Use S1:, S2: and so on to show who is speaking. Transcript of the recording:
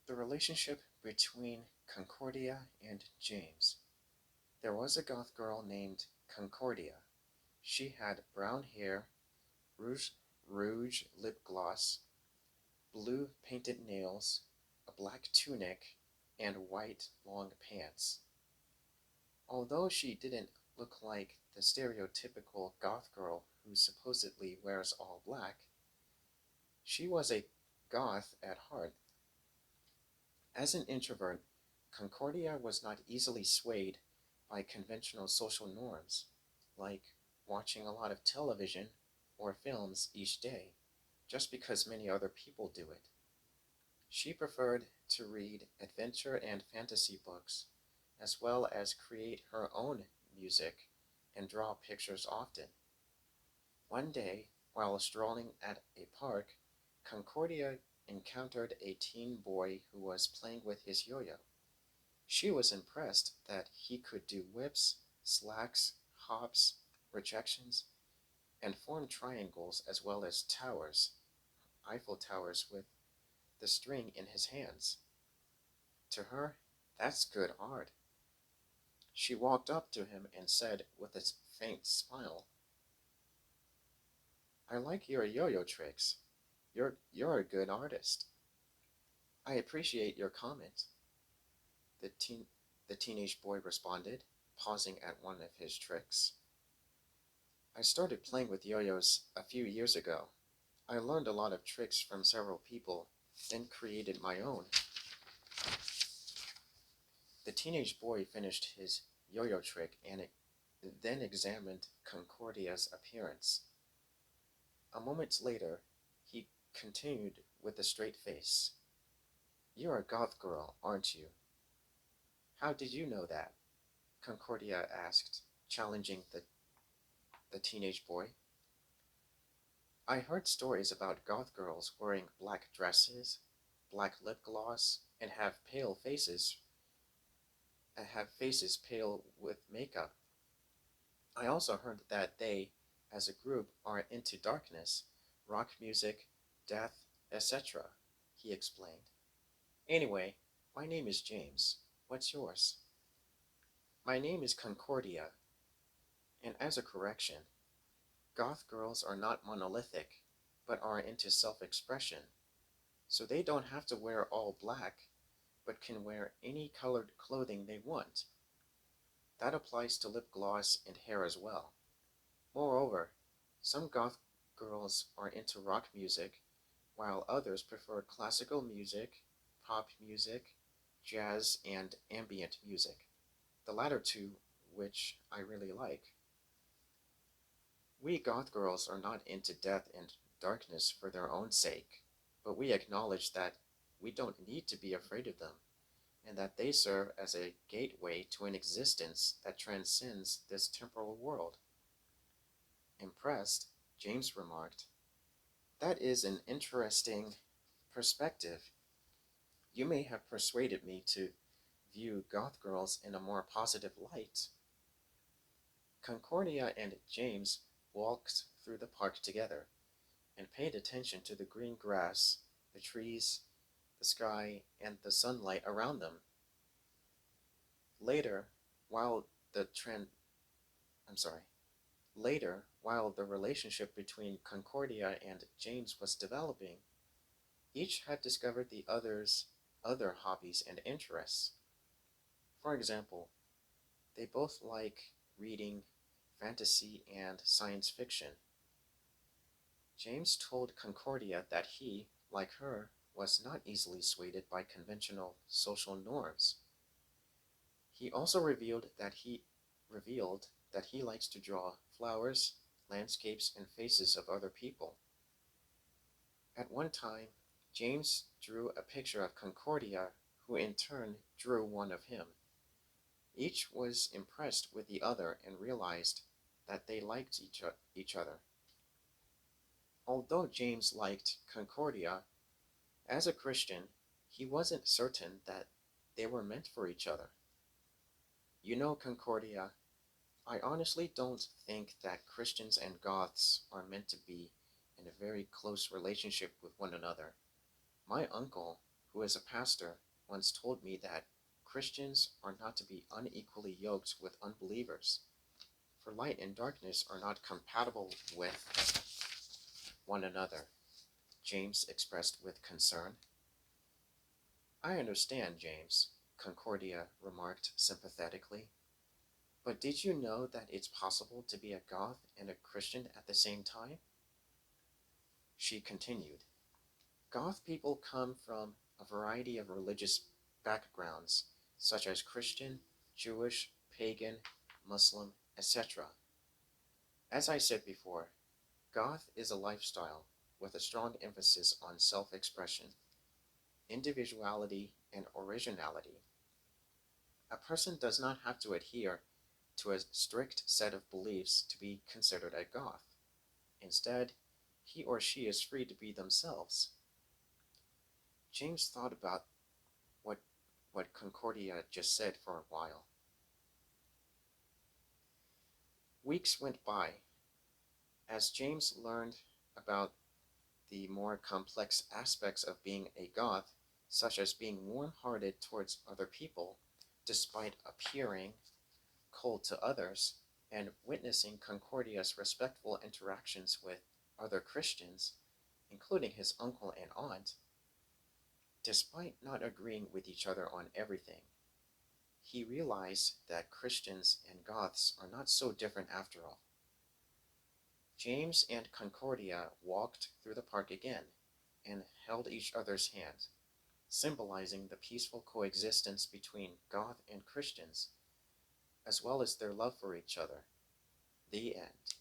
S1: The relationship between Concordia and James. There was a goth girl named Concordia. She had brown hair, rouge, rouge lip gloss, blue painted nails, a black tunic, and white long pants. Although she didn't look like the stereotypical goth girl who supposedly wears all black, she was a goth at heart. As an introvert, Concordia was not easily swayed by conventional social norms, like watching a lot of television or films each day, just because many other people do it. She preferred to read adventure and fantasy books, as well as create her own music and draw pictures often. One day, while strolling at a park, Concordia encountered a teen boy who was playing with his yo yo. She was impressed that he could do whips, slacks, hops, projections, and form triangles as well as towers, Eiffel Towers, with the string in his hands. To her, that's good art. She walked up to him and said with a faint smile, I like your yo yo tricks. You're a good artist. I appreciate your comment, the, teen, the teenage boy responded, pausing at one of his tricks. I started playing with yo yos a few years ago. I learned a lot of tricks from several people, then created my own. The teenage boy finished his yo yo trick and then examined Concordia's appearance. A moment later, he continued with a straight face. You're a goth girl, aren't you? How did you know that? Concordia asked, challenging the teenage boy. I heard stories about goth girls wearing black dresses, black lip gloss, and have faces pale with makeup. I also heard that they, as a group, are into darkness, rock music, death, etc., he explained. Anyway, my name is James. What's yours? My name is Concordia, and as a correction, goth girls are not monolithic, but are into self-expression, so they don't have to wear all black, but can wear any colored clothing they want. That applies to lip gloss and hair as well. Moreover, some goth girls are into rock music, while others prefer classical music, pop music, jazz, and ambient music, the latter two which I really like. We goth girls are not into death and darkness for their own sake, but we acknowledge that we don't need to be afraid of them, and that they serve as a gateway to an existence that transcends this temporal world. Impressed, James remarked, that is an interesting perspective. You may have persuaded me to view goth girls in a more positive light. Concordia and James walked through the park together and paid attention to the green grass, the trees, the sky, and the sunlight around them. Later, while the tran- I'm sorry. Later, while the relationship between Concordia and James was developing, each had discovered the other's other hobbies and interests. For example, they both like reading fantasy and science fiction. James told Concordia that he, like her, was not easily swayed by conventional social norms. He also revealed that he likes to draw flowers, landscapes, and faces of other people. At one time, James drew a picture of Concordia, who in turn drew one of him. Each was impressed with the other and realized that they liked each other. Although James liked Concordia, as a Christian, he wasn't certain that they were meant for each other. You know, Concordia, I honestly don't think that Christians and Goths are meant to be in a very close relationship with one another. My uncle, who is a pastor, once told me that Christians are not to be unequally yoked with unbelievers, for light and darkness are not compatible with one another. James expressed with concern. I understand, James, Concordia remarked sympathetically. But did you know that it's possible to be a Goth and a Christian at the same time? She continued. Goth people come from a variety of religious backgrounds, such as Christian, Jewish, pagan, Muslim, etc. As I said before, Goth is a lifestyle with a strong emphasis on self-expression, individuality, and originality. A person does not have to adhere to a strict set of beliefs to be considered a Goth. Instead, he or she is free to be themselves. James thought about what Concordia just said for a while. Weeks went by. As James learned about the more complex aspects of being a Goth, such as being warm-hearted towards other people, despite appearing cold to others, and witnessing Concordia's respectful interactions with other Christians, including his uncle and aunt, despite not agreeing with each other on everything, he realized that Christians and Goths are not so different after all. James and Concordia walked through the park again and held each other's hand, symbolizing the peaceful coexistence between Goth and Christians, as well as their love for each other. The end.